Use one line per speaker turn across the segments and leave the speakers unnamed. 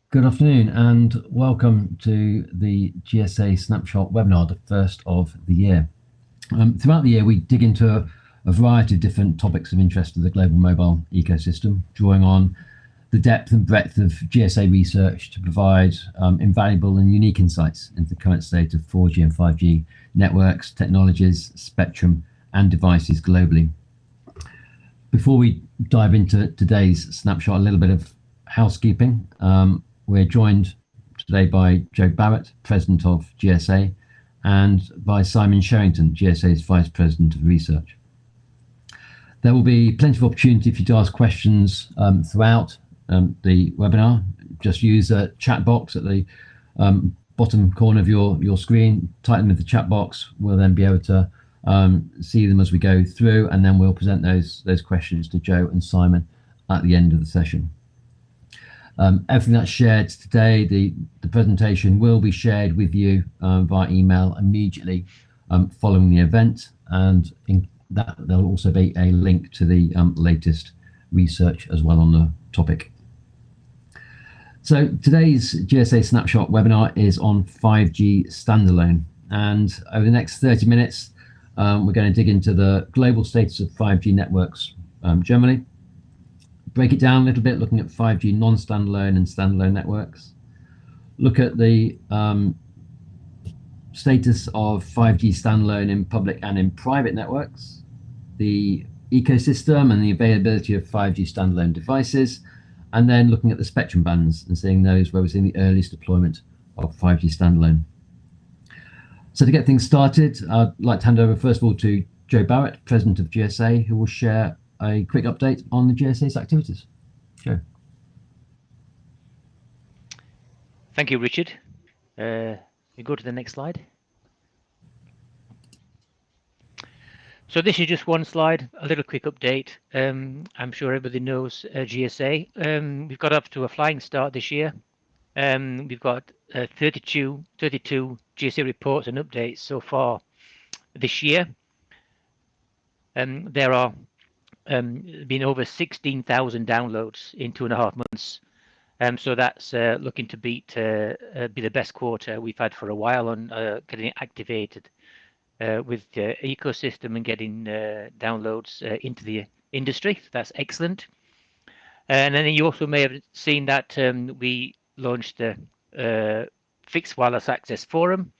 Good afternoon and welcome to the GSA Snapshot Webinar, the first of the year. Throughout the year, we dig into a variety of different topics of interest to the global mobile ecosystem, drawing on the depth and breadth of GSA research to provide invaluable and unique insights into the current state of 4G and 5G networks, technologies, spectrum, and devices globally. Before we dive into today's snapshot, a little bit of housekeeping. We're joined today by Joe Barrett, President of GSA, and by Simon Sherrington, GSA's Vice President of Research. There will be plenty of opportunity for you to ask questions throughout the webinar. Just use a chat box at the bottom corner of your screen, type them in the chat box. We'll then be able to see them as we go through, and then we'll present those questions to Joe and Simon at the end of the session. Everything that's shared today, the presentation will be shared with you via email immediately following the event, and in that there'll also be a link to the latest research as well on the topic. So today's GSA Snapshot webinar is on 5G standalone, and over the next 30 minutes we're going to dig into the global status of 5G networks generally, break it down a little bit, looking at 5G non-standalone and standalone networks, look at the status of 5G standalone in public and in private networks, the ecosystem and the availability of 5G standalone devices, and then looking at the spectrum bands and seeing those where we're seeing the earliest deployment of 5G standalone. So to get things started, I'd like to hand over first of all to Joe Barrett, President of GSA, who will share a quick update on the GSA's activities. Joe.
Thank you, Richard. We go to the next slide. So this is just one slide, a little quick update. I'm sure everybody knows GSA. We've got up to a flying start this year. We've got 32 GSA reports and updates so far this year. There are been over 16,000 downloads in 2.5 months. So that's looking to be the best quarter we've had for a while on getting it activated with the ecosystem and getting downloads into the industry. So that's excellent. And then you also may have seen that we launched the Fixed Wireless Access Forum.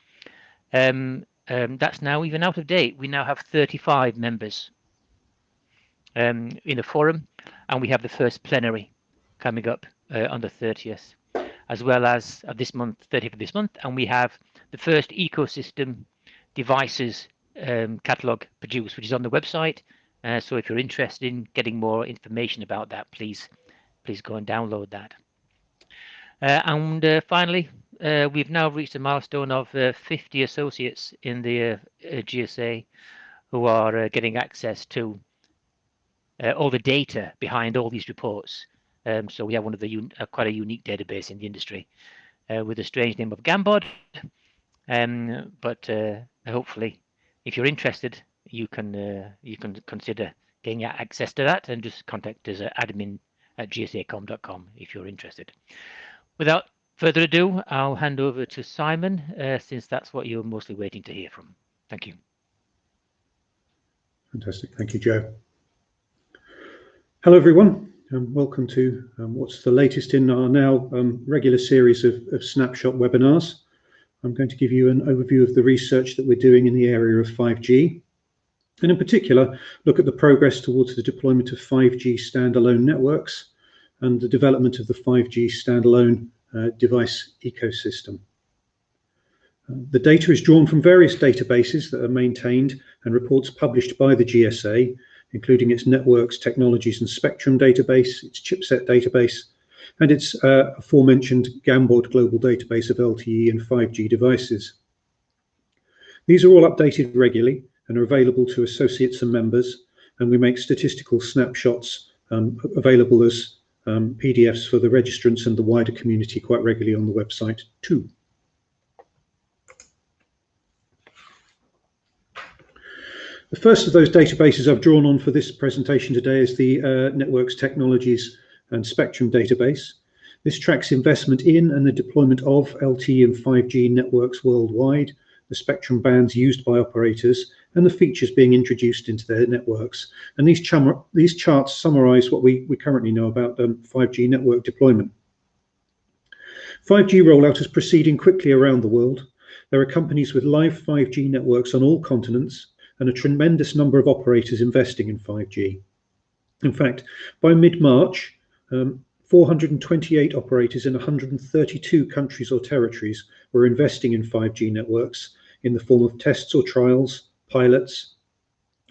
That's now even out of date. We now have 35 members in the forum, and we have the first plenary coming up on the 30th, as well as this month, 30th of this month, and we have the first ecosystem devices catalog produced, which is on the website. So if you're interested in getting more information about that, please go and download that. And finally, we've now reached a milestone of 50 associates in the GSA who are getting access to all the data behind all these reports. So we have one of the quite a unique database in the industry with a strange name of Gambod. But hopefully, if you're interested, you can consider getting access to that, and just contact us at admin@gsacom.com if you're interested. Without further ado, I'll hand over to Simon, since that's what you're mostly waiting to hear from. Thank you.
Fantastic. Thank you, Joe. Hello, everyone, and welcome to what's the latest in our now regular series of snapshot webinars. I'm going to give you an overview of the research that we're doing in the area of 5G, and in particular, look at the progress towards the deployment of 5G standalone networks and the development of the 5G standalone device ecosystem. The data is drawn from various databases that are maintained and reports published by the GSA, including its networks, technologies and spectrum database, its chipset database, and its aforementioned Gambod global database of LTE and 5G devices. These are all updated regularly and are available to associates and members, and we make statistical snapshots available as PDFs for the registrants and the wider community quite regularly on the website too. The first of those databases I've drawn on for this presentation today is the Networks, Technologies and Spectrum database. This tracks investment in and the deployment of LTE and 5G networks worldwide, the spectrum bands used by operators, and the features being introduced into their networks. And these charts summarize what we currently know about 5G network deployment. 5G rollout is proceeding quickly around the world. There are companies with live 5G networks on all continents and a tremendous number of operators investing in 5G. In fact, by mid-March, 428 operators in 132 countries or territories were investing in 5G networks in the form of tests or trials, pilots,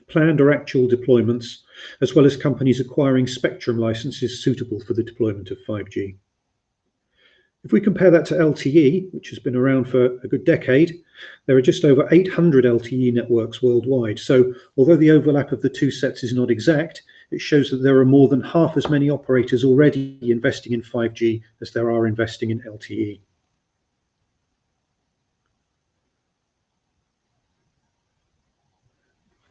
planned or actual deployments, as well as companies acquiring spectrum licenses suitable for the deployment of 5G. If we compare that to LTE, which has been around for a good decade, there are just over 800 LTE networks worldwide. So although the overlap of the two sets is not exact, it shows that there are more than half as many operators already investing in 5G as there are investing in LTE.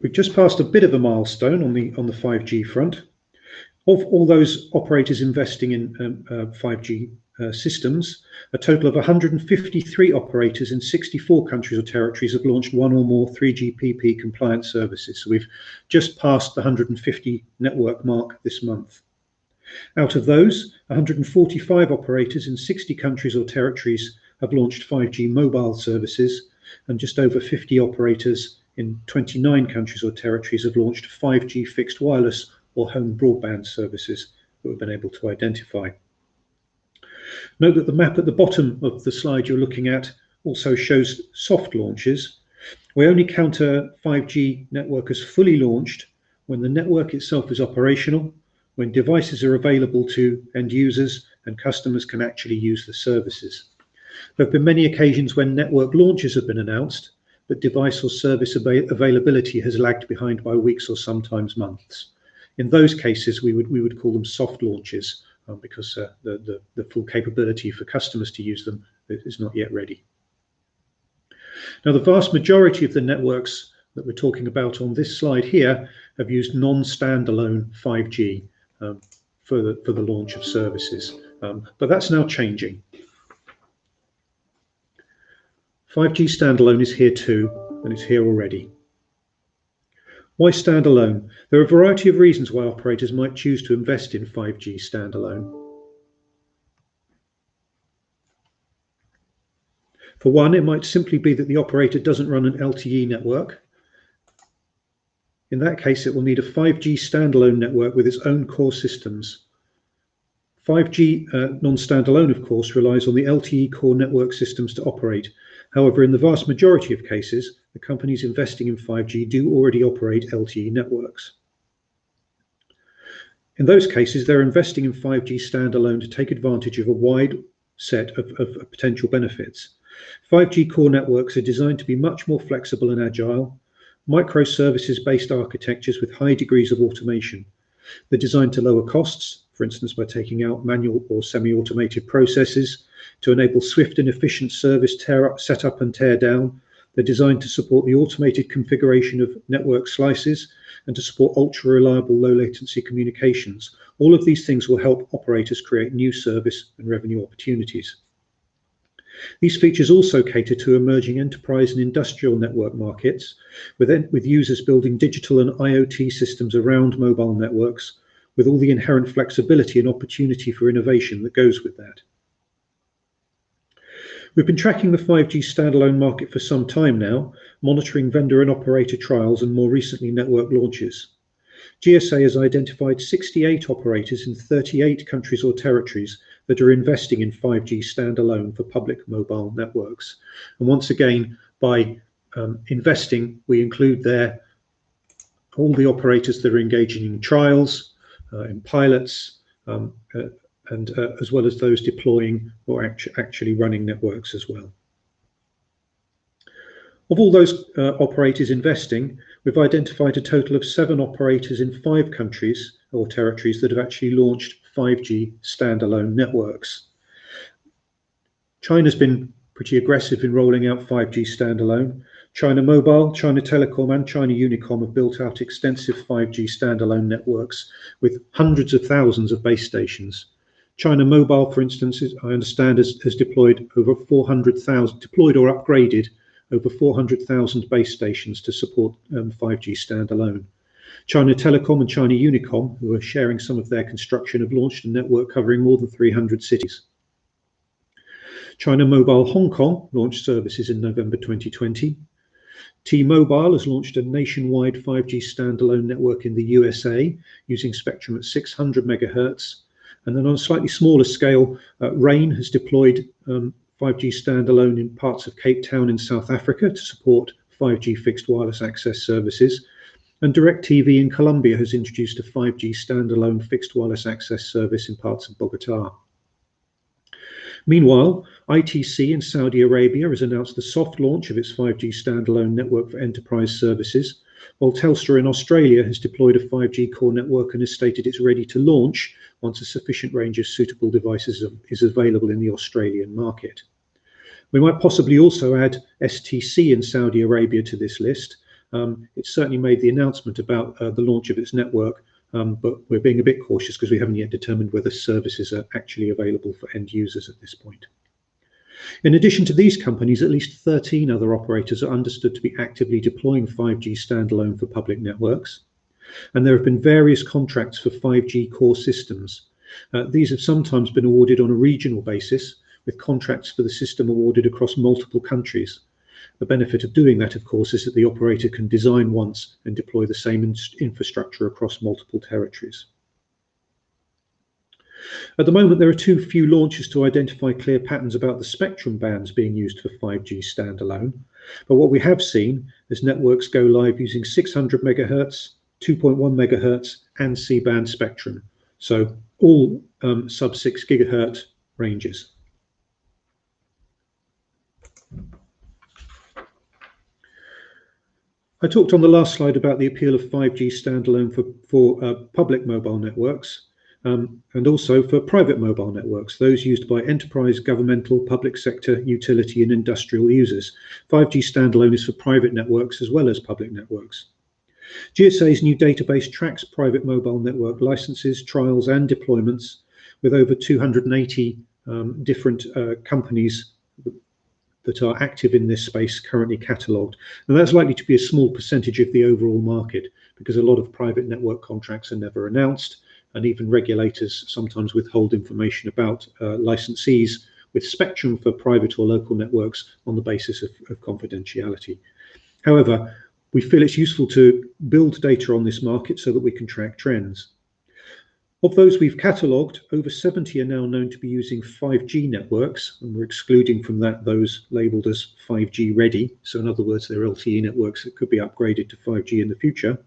We've just passed a bit of a milestone on the 5G front. Of all those operators investing in 5G systems, a total of 153 operators in 64 countries or territories have launched one or more 3GPP compliant services. So we've just passed the 150 network mark this month. Out of those, 145 operators in 60 countries or territories have launched 5G mobile services, and just over 50 operators in 29 countries or territories have launched 5G fixed wireless or home broadband services that we've been able to identify. Note that the map at the bottom of the slide you're looking at also shows soft launches. We only count a 5G network as fully launched when the network itself is operational, when devices are available to end users and customers can actually use the services. There have been many occasions when network launches have been announced, but device or service availability has lagged behind by weeks or sometimes months. In those cases, we would call them soft launches because the full capability for customers to use them is not yet ready. Now, the vast majority of the networks that we're talking about on this slide here have used non-standalone 5G for the launch of services, but that's now changing. 5G standalone is here too, and it's here already. Why standalone? There are a variety of reasons why operators might choose to invest in 5G standalone. For one, it might simply be that the operator doesn't run an LTE network. In that case, it will need a 5G standalone network with its own core systems. 5G non-standalone, of course, relies on the LTE core network systems to operate. However, in the vast majority of cases, the companies investing in 5G do already operate LTE networks. In those cases, they're investing in 5G standalone to take advantage of a wide set of potential benefits. 5G core networks are designed to be much more flexible and agile, microservices-based architectures with high degrees of automation. They're designed to lower costs, for instance, by taking out manual or semi-automated processes, to enable swift and efficient service setup and tear down. They're designed to support the automated configuration of network slices and to support ultra-reliable low-latency communications. All of these things will help operators create new service and revenue opportunities. These features also cater to emerging enterprise and industrial network markets, with users building digital and IoT systems around mobile networks, with all the inherent flexibility and opportunity for innovation that goes with that. We've been tracking the 5G standalone market for some time now, monitoring vendor and operator trials and more recently network launches. GSA has identified 68 operators in 38 countries or territories that are investing in 5G standalone for public mobile networks. And once again, by investing, we include there all the operators that are engaging in trials, in pilots, and as well as those deploying or actually running networks as well. Of all those operators investing, we've identified a total of 7 operators in 5 countries or territories that have actually launched 5G standalone networks. China's been pretty aggressive in rolling out 5G standalone. China Mobile, China Telecom and China Unicom have built out extensive 5G standalone networks with hundreds of thousands of base stations. China Mobile, for instance, I understand has deployed over 400,000, deployed or upgraded over 400,000 base stations to support 5G standalone. China Telecom and China Unicom, who are sharing some of their construction, have launched a network covering more than 300 cities. China Mobile Hong Kong launched services in November 2020. T-Mobile has launched a nationwide 5G standalone network in the USA using spectrum at 600 megahertz. And then on a slightly smaller scale, Rain has deployed 5G standalone in parts of Cape Town in South Africa to support 5G fixed wireless access services. And DirecTV in Colombia has introduced a 5G standalone fixed wireless access service in parts of Bogota. Meanwhile, ITC in Saudi Arabia has announced the soft launch of its 5G standalone network for enterprise services, while Telstra in Australia has deployed a 5G core network and has stated it's ready to launch once a sufficient range of suitable devices is available in the Australian market. We might possibly also add STC in Saudi Arabia to this list. It's certainly made the announcement about the launch of its network, but we're being a bit cautious because we haven't yet determined whether services are actually available for end users at this point. In addition to these companies, at least 13 other operators are understood to be actively deploying 5G standalone for public networks. And there have been various contracts for 5G core systems. These have sometimes been awarded on a regional basis, with contracts for the system awarded across multiple countries. The benefit of doing that, of course, is that the operator can design once and deploy the same infrastructure across multiple territories. At the moment, there are too few launches to identify clear patterns about the spectrum bands being used for 5G standalone. But what we have seen is networks go live using 600 megahertz, 2.1 megahertz, and C-band spectrum. So all sub 6 gigahertz ranges. I talked on the last slide about the appeal of 5G standalone for public mobile networks and also for private mobile networks, those used by enterprise, governmental, public sector, utility and industrial users. 5G standalone is for private networks as well as public networks. GSA's new database tracks private mobile network licenses, trials and deployments with over 280 different companies that are active in this space currently catalogued. And that's likely to be a small percentage of the overall market because a lot of private network contracts are never announced, and even regulators sometimes withhold information about licensees with spectrum for private or local networks on the basis of confidentiality. However, we feel it's useful to build data on this market so that we can track trends. Of those we've catalogued, over 70 are now known to be using 5G networks, and we're excluding from that those labelled as 5G ready. So in other words, they're LTE networks that could be upgraded to 5G in the future.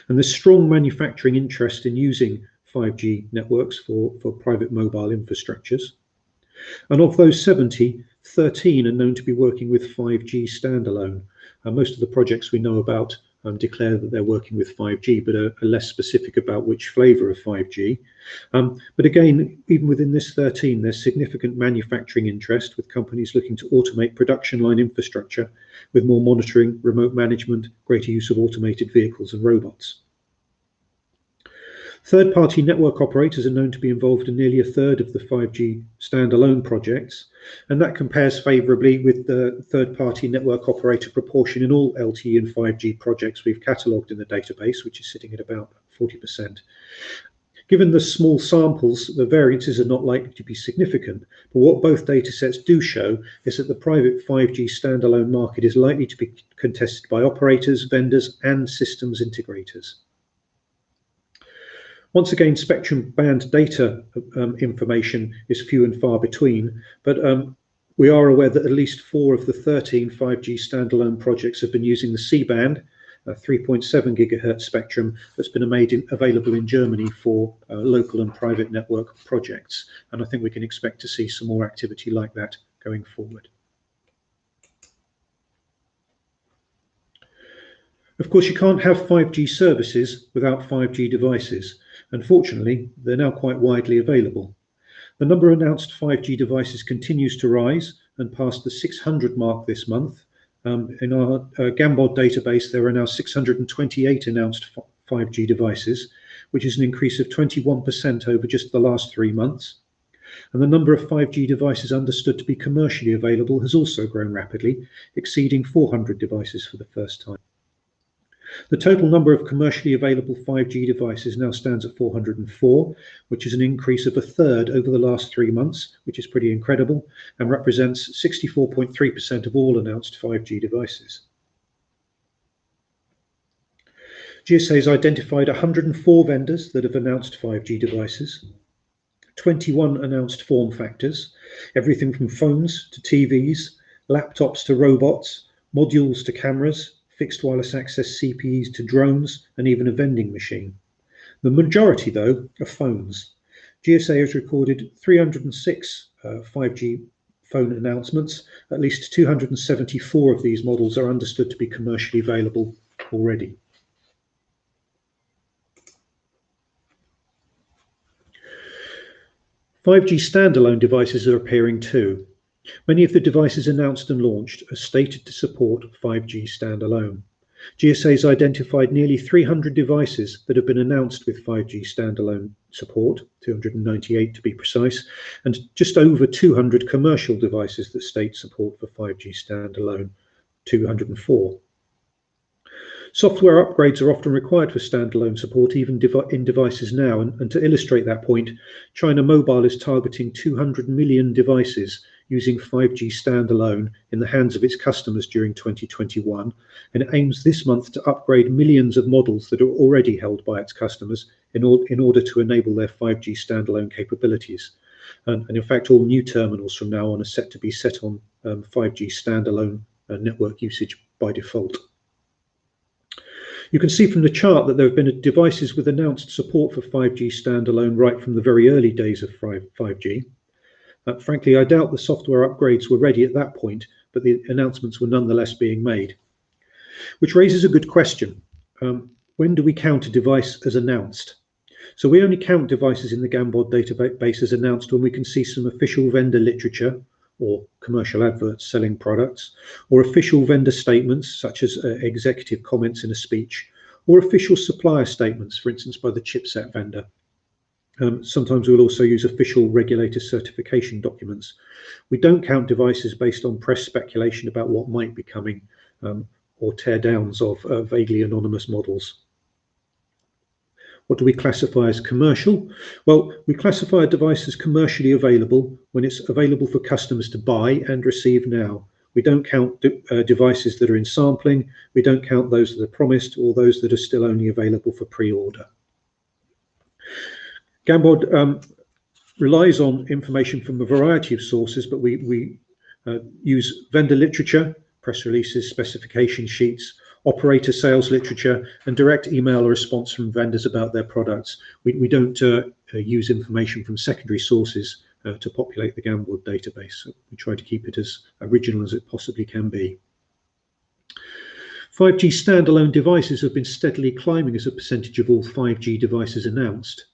And there's strong manufacturing interest in using 5G networks for private mobile infrastructures. And of those 70, 13 are known to be working with 5G standalone. Most of the projects we know about declare that they're working with 5G, but are less specific about which flavour of 5G. But again, even within this 13, there's significant manufacturing interest with companies looking to automate production line infrastructure with more monitoring, remote management, greater use of automated vehicles and robots. Third-party network operators are known to be involved in nearly a third of the 5G standalone projects, and that compares favourably with the third-party network operator proportion in all LTE and 5G projects we've catalogued in the database, which is sitting at about 40%. Given the small samples, the variances are not likely to be significant, but what both datasets do show is that the private 5G standalone market is likely to be contested by operators, vendors, and systems integrators. Once again, spectrum band data information is few and far between, but we are aware that at least 4 of the 13 5G standalone projects have been using the C-band, 3.7 gigahertz spectrum that's been made available in Germany for local and private network projects. And I think we can expect to see some more activity like that going forward. Of course, you can't have 5G services without 5G devices. Unfortunately, they're now quite widely available. The number of announced 5G devices continues to rise and passed the 600 mark this month. In our Gambod database, there are now 628 announced 5G devices, which is an increase of 21% over just the last 3 months. And the number of 5G devices understood to be commercially available has also grown rapidly, exceeding 400 devices for the first time. The total number of commercially available 5G devices now stands at 404, which is an increase of a third over the last 3 months, which is pretty incredible, and represents 64.3% of all announced 5G devices. GSA has identified 104 vendors that have announced 5G devices, 21 announced form factors, everything from phones to TVs, laptops to robots, modules to cameras, fixed wireless access CPEs to drones, and even a vending machine. The majority, though, are phones. GSA has recorded 306 5G phone announcements. At least 274 of these models are understood to be commercially available already. "5G standalone devices are appearing too. Many of the devices announced and launched are stated to support 5G standalone. GSA has identified nearly 300 devices that have been announced with 5G standalone support, 298 to be precise, and just over 200 commercial devices that state support for 5G standalone, 204. Software upgrades are often required for standalone support even in devices now, and to illustrate that point, China Mobile is targeting 200 million devices using 5G standalone in the hands of its customers during 2021, and it aims this month to upgrade millions of models that are already held by its customers in order to enable their 5G standalone capabilities. And in fact, all new terminals from now on are set to be set on 5G standalone network usage by default. You can see from the chart that there have been devices with announced support for 5G standalone right from the very early days of 5G. Frankly, I doubt the software upgrades were ready at that point, but the announcements were nonetheless being made. Which raises a good question. When do we count a device as announced? So we only count devices in the Gambod database as announced when we can see some official vendor literature or commercial adverts selling products, or official vendor statements such as executive comments in a speech, or official supplier statements, for instance, by the chipset vendor. Sometimes we'll also use official regulator certification documents. We don't count devices based on press speculation about what might be coming, or teardowns of vaguely anonymous models. What do we classify as commercial? Well, we classify a device as commercially available when it's available for customers to buy and receive now. We don't count devices that are in sampling. We don't count those that are promised or those that are still only available for pre-order. Gambod relies on information from a variety of sources, but we use vendor literature, press releases, specification sheets, operator sales literature, and direct email response from vendors about their products. We don't use information from secondary sources to populate the Gambod database. So we try to keep it as original as it possibly can be. 5G standalone devices have been steadily climbing as a percentage of all 5G devices announced.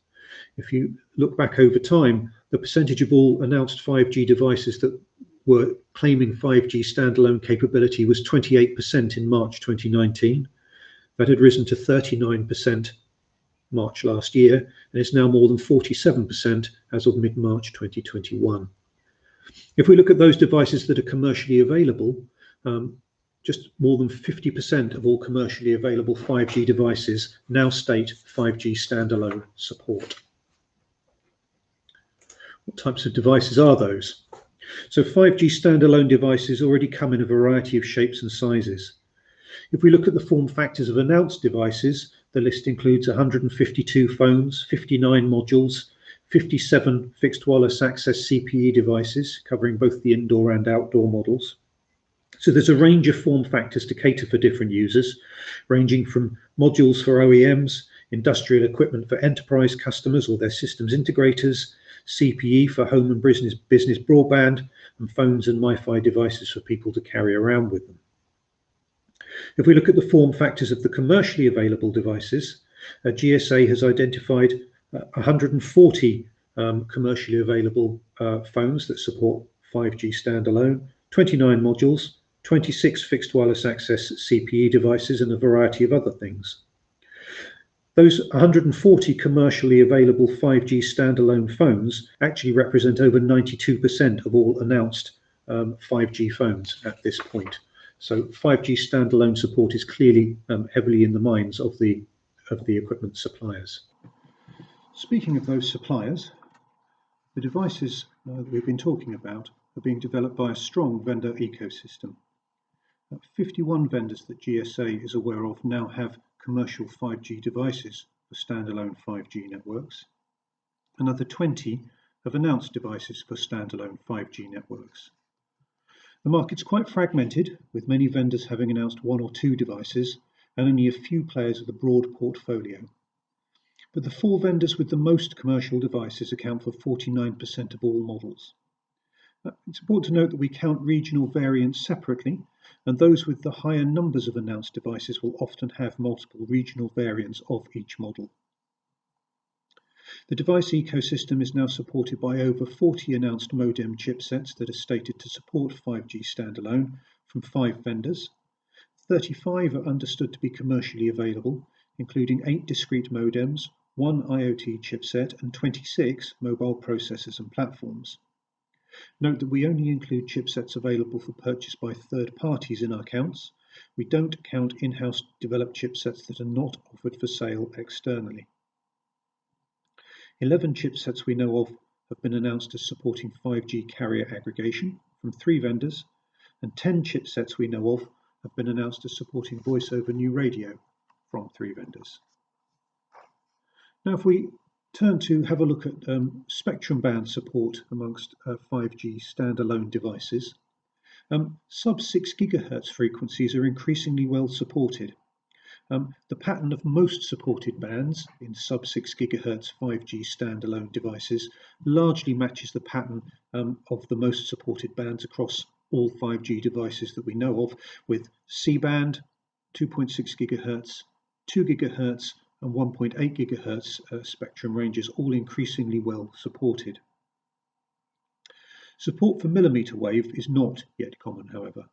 If you look back over time, the percentage of all announced 5G devices that were claiming 5G standalone capability was 28% in March 2019. That had risen to 39% March last year, and is now more than 47% as of mid-March 2021. If we look at those devices that are commercially available, just more than 50% of all commercially available 5G devices now state 5G standalone support. What types of devices are those? So 5G standalone devices already come in a variety of shapes and sizes. If we look at the form factors of announced devices, the list includes 152 phones, 59 modules, 57 fixed wireless access CPE devices covering both the indoor and outdoor models. So there's a range of form factors to cater for different users, ranging from modules for OEMs, industrial equipment for enterprise customers or their systems integrators, CPE for home and business broadband, and phones and Wi-Fi devices for people to carry around with them. If we look at the form factors of the commercially available devices, GSA has identified 140 commercially available phones that support 5G standalone, 29 modules, 26 fixed wireless access CPE devices, and a variety of other things. Those 140 commercially available 5G standalone phones actually represent over 92% of all announced 5G phones at this point. So 5G standalone support is clearly heavily in the minds of the equipment suppliers. Speaking of those suppliers, the devices that we've been talking about are being developed by a strong vendor ecosystem. 51 vendors that GSA is aware of now have commercial 5G devices for standalone 5G networks. Another 20 have announced devices for standalone 5G networks. The market's quite fragmented, with many vendors having announced 1 or 2 devices and only a few players with a broad portfolio. But the 4 vendors with the most commercial devices account for 49% of all models. It's important to note that we count regional variants separately, and those with the higher numbers of announced devices will often have multiple regional variants of each model. The device ecosystem is now supported by over 40 announced modem chipsets that are stated to support 5G standalone from 5 vendors. 35 are understood to be commercially available, including 8 discrete modems, 1 IoT chipset, and 26 mobile processors and platforms. Note that we only include chipsets available for purchase by third parties in our counts. We don't count in-house developed chipsets that are not offered for sale externally. 11 chipsets we know of have been announced as supporting 5G carrier aggregation from 3 vendors, and 10 chipsets we know of have been announced as supporting voice over new radio from 3 vendors. Now, if we turn to have a look at spectrum band support amongst 5G standalone devices, sub 6 GHz frequencies are increasingly well supported. The pattern of most supported bands in sub 6 GHz 5G standalone devices largely matches the pattern of the most supported bands across all 5G devices that we know of, with C-band, 2.6 GHz, 2 GHz, and 1.8 GHz spectrum ranges all increasingly well supported. Support for millimeter wave is not yet common, however.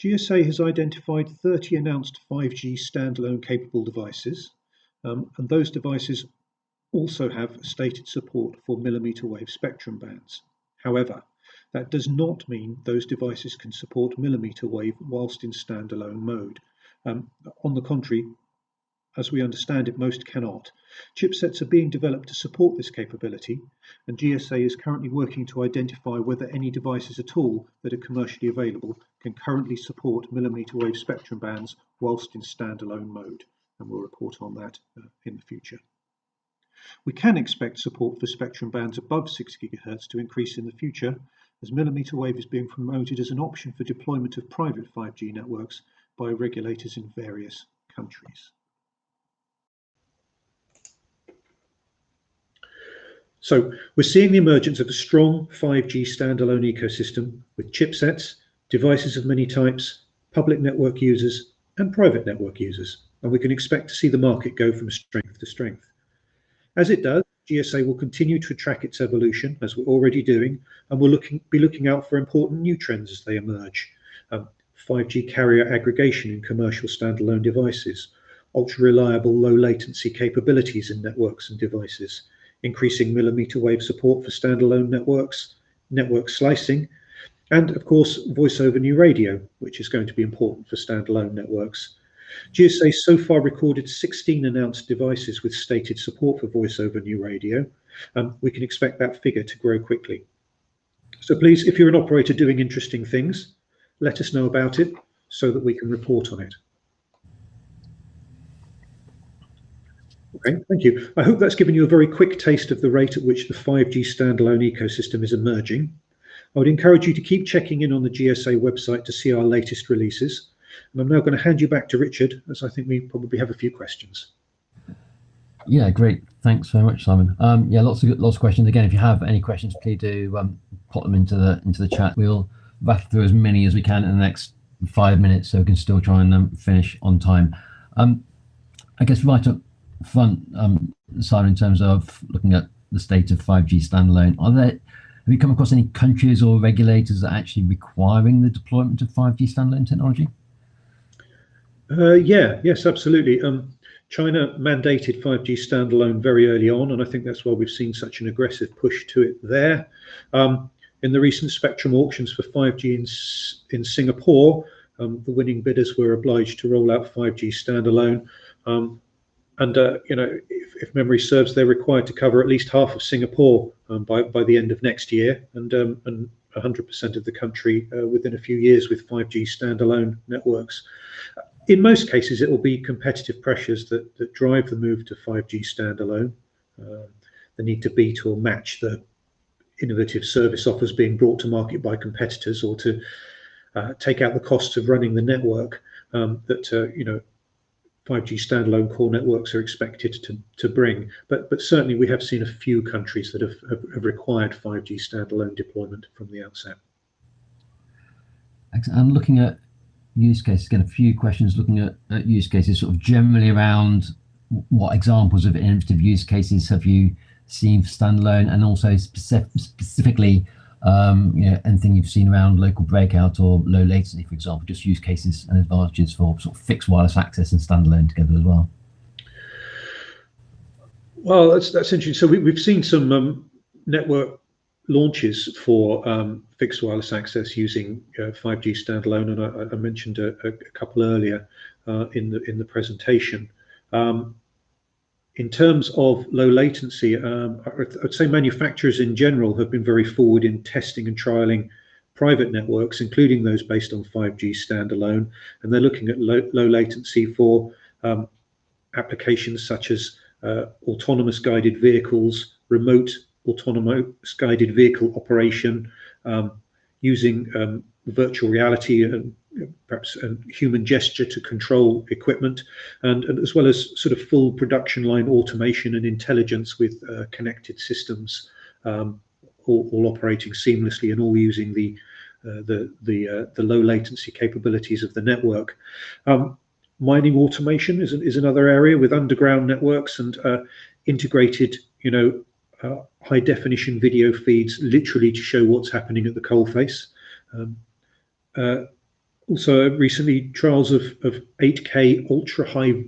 GSA has identified 30 announced 5G standalone capable devices, and those devices also have stated support for millimeter wave spectrum bands. However, that does not mean those devices can support millimeter wave whilst in standalone mode. On the contrary, as we understand it, most cannot. Chipsets are being developed to support this capability, and GSA is currently working to identify whether any devices at all that are commercially available can currently support millimeter wave spectrum bands whilst in standalone mode, and we'll report on that in the future. We can expect support for spectrum bands above 6 GHz to increase in the future, as millimeter wave is being promoted as an option for deployment of private 5G networks by regulators in various countries. So we're seeing the emergence of a strong 5G standalone ecosystem with chipsets, devices of many types, public network users, and private network users, and we can expect to see the market go from strength to strength. As it does, GSA will continue to track its evolution, as we're already doing, and we'll be looking out for important new trends as they emerge. 5G carrier aggregation in commercial standalone devices, ultra-reliable low latency capabilities in networks and devices, increasing millimeter wave support for standalone networks, network slicing, and of course, voice over new radio, which is going to be important for standalone networks. GSA so far recorded 16 announced devices with stated support for voice over new radio. We can expect that figure to grow quickly. So please, if you're an operator doing interesting things, let us know about it so that we can report on it. Okay, thank you. I hope that's given you a very quick taste of the rate at which the 5G standalone ecosystem is emerging. I would encourage you to keep checking in on the GSA website to see our latest releases. And I'm now going to hand you back to Richard, as I think we probably have a few questions.
Yeah, great. Thanks very much, Simon. Yeah, lots of questions. Again, if you have any questions, please do pop them into the chat. We'll rattle through as many as we can in the next 5 minutes, so we can still try and finish on time. I guess right up front, Simon, in terms of looking at the state of 5G standalone, have you come across any countries or regulators that are actually requiring the deployment of 5G standalone technology?
Yes, absolutely. China mandated 5G standalone very early on, and I think that's why we've seen such an aggressive push to it there. In the recent spectrum auctions for 5G in Singapore, the winning bidders were obliged to roll out 5G standalone. And if memory serves, they're required to cover at least half of Singapore by the end of next year, and 100% of the country within a few years with 5G standalone networks. In most cases, it will be competitive pressures that drive the move to 5G standalone. The need to beat or match the innovative service offers being brought to market by competitors, or to take out the costs of running the network that 5G standalone core networks are expected to bring. But certainly we have seen a few countries that have required 5G standalone deployment from the outset.
I'm looking at use cases, again, a few questions looking at use cases, sort of generally around what examples of innovative use cases have you seen for standalone, and also specifically anything you've seen around local breakout or low latency, for example, just use cases and advantages for sort of fixed wireless access and standalone together as well.
Well, that's interesting. So we've seen some network launches for fixed wireless access using 5G standalone, and I mentioned a couple earlier in the presentation. In terms of low latency, I'd say manufacturers in general have been very forward in testing and trialing private networks, including those based on 5G standalone, and they're looking at low latency for applications such as autonomous guided vehicles, remote autonomous guided vehicle operation, using virtual reality and perhaps human gesture to control equipment, and as well as sort of full production line automation and intelligence with connected systems, all operating seamlessly and all using the low latency capabilities of the network. Mining automation is another area with underground networks and integrated, high definition video feeds, literally to show what's happening at the coalface. Also, recently trials of 8K ultra high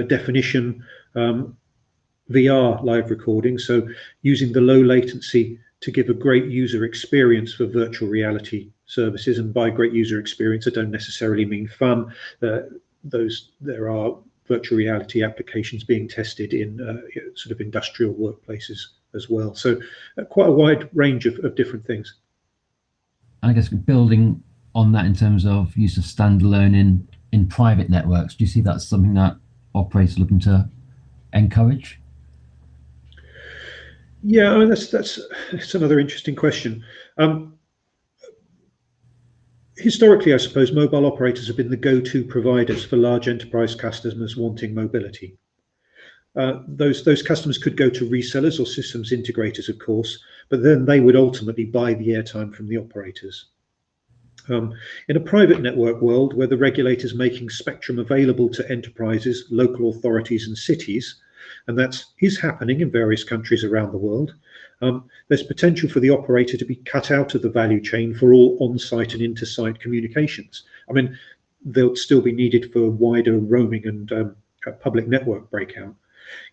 definition VR live recording, so using the low latency to give a great user experience for virtual reality services. And by great user experience, I don't necessarily mean fun. There are virtual reality applications being tested in sort of industrial workplaces as well. So quite a wide range of different things.
I guess building on that in terms of use of standalone in private networks, do you see that's something that operators are looking to encourage?
Yeah, I mean, that's another interesting question. Historically, I suppose mobile operators have been the go-to providers for large enterprise customers wanting mobility. Those customers could go to resellers or systems integrators, of course, but then they would ultimately buy the airtime from the operators. In a private network world where the regulator's making spectrum available to enterprises, local authorities and cities, and that is happening in various countries around the world, there's potential for the operator to be cut out of the value chain for all on-site and inter-site communications. I mean, they'll still be needed for wider roaming and public network breakout.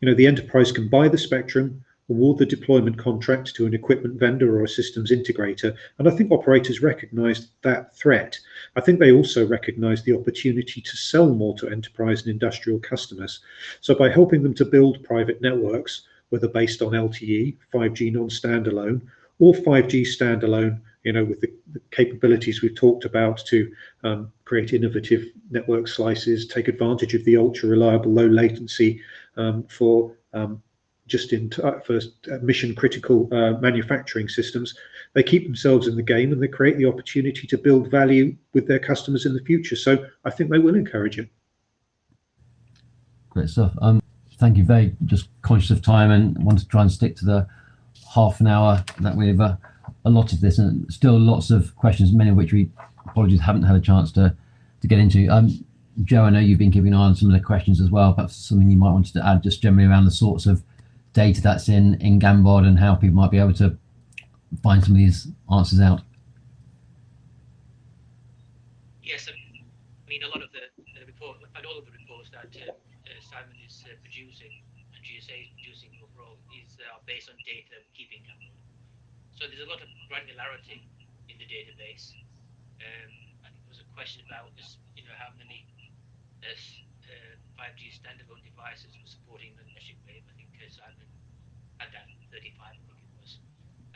The enterprise can buy the spectrum, award the deployment contract to an equipment vendor or a systems integrator, and I think operators recognise that threat. I think they also recognise the opportunity to sell more to enterprise and industrial customers. So by helping them to build private networks, whether based on LTE, 5G non-standalone, or 5G standalone, with the capabilities we've talked about to create innovative network slices, take advantage of the ultra reliable low latency for mission critical manufacturing systems, they keep themselves in the game and they create the opportunity to build value with their customers in the future. So I think they will encourage it.
Great stuff. Thank you. Very just conscious of time and want to try and stick to the half an hour that we've allotted this, and still lots of questions, many of which we, apologies, haven't had a chance to get into. Joe, I know you've been keeping an eye on some of the questions as well. Perhaps something you might want to add just generally around the sorts of data that's in Gambard and how people might be able to find some of these answers out.
Yes, I mean, a lot of the report and GSA is producing overall is based on data that we keep in Gamble. So there's a lot of granularity in the database. I think there was a question about this, how many 5G standalone devices were supporting the mesh wave. I think Simon had that 35, I think it was.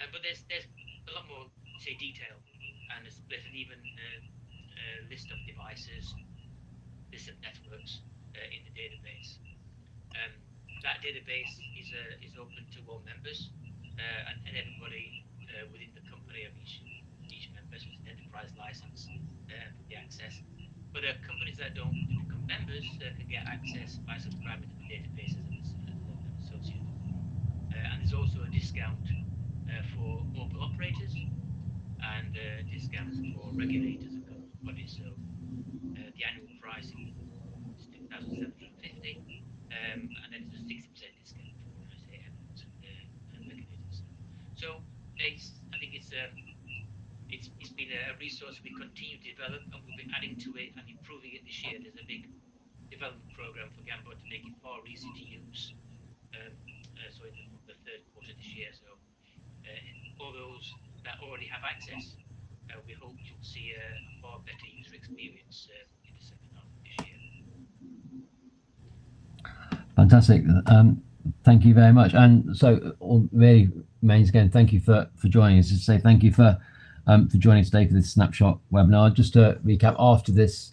But there's a lot more, say, detail, and there's an even list of devices, list of networks in the database. That database is open to all members and everybody within the company of each member, so it's an enterprise license for the access. But companies that don't become members can get access by subscribing to the database as an associate. And there's also a discount for mobile operators and discounts for regulators and government bodies. So the annual pricing is $2,750, and then there's a 60% discount for say and regulators. So I think it's been a resource we continue to develop, and we'll be adding to it and improving it this year. There's a big development program for Gambo to make it far easier to use. So in the third quarter this year. So all those that already have access, we hope you'll see a far better user experience in the second half of this year.
Fantastic. Thank you very much. And so all really remains again, thank you for joining us. To say thank you for joining today for this snapshot webinar. Just to recap, after this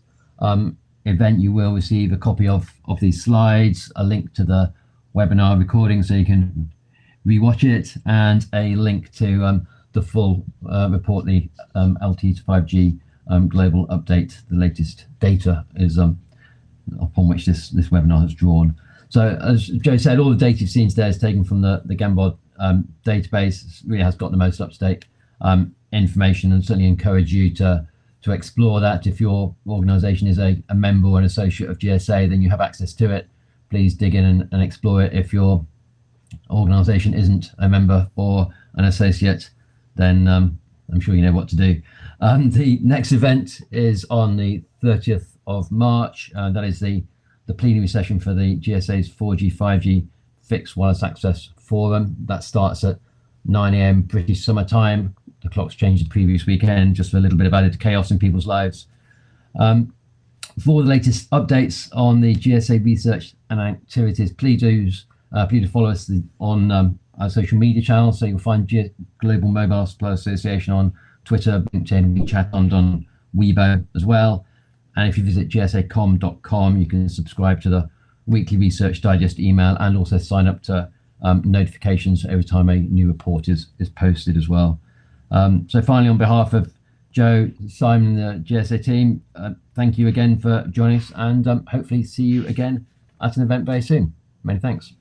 event, you will receive a copy of these slides, a link to the webinar recording so you can rewatch it, and a link to the full report, the LTE to 5G global update. The latest data is upon which this webinar has drawn. So as Joe said, all the data you've seen today is taken from the Gambod database. It really has got the most up-to-date information, and certainly encourage you to explore that. If your organization is a member or an associate of GSA, then you have access to it. Please dig in and explore it. If your organization isn't a member or an associate, then I'm sure you know what to do. The next event is on the 30th of March. That is the plenary session for the GSA's 4G, 5G Fixed Wireless Access Forum. That starts at 9 AM British summer time. The clock's changed the previous weekend, just for a little bit of added chaos in people's lives. For the latest updates on the GSA research and activities, please do follow us on our social media channels. So you'll find Global Mobile Supply Association on Twitter, LinkedIn, WeChat, and on Weibo as well. And if you visit gsacom.com, you can subscribe to the weekly Research Digest email, and also sign up to notifications every time a new report is posted as well. So finally, on behalf of Joe, Simon, the GSA team, thank you again for joining us, and hopefully see you again at an event very soon. Many thanks.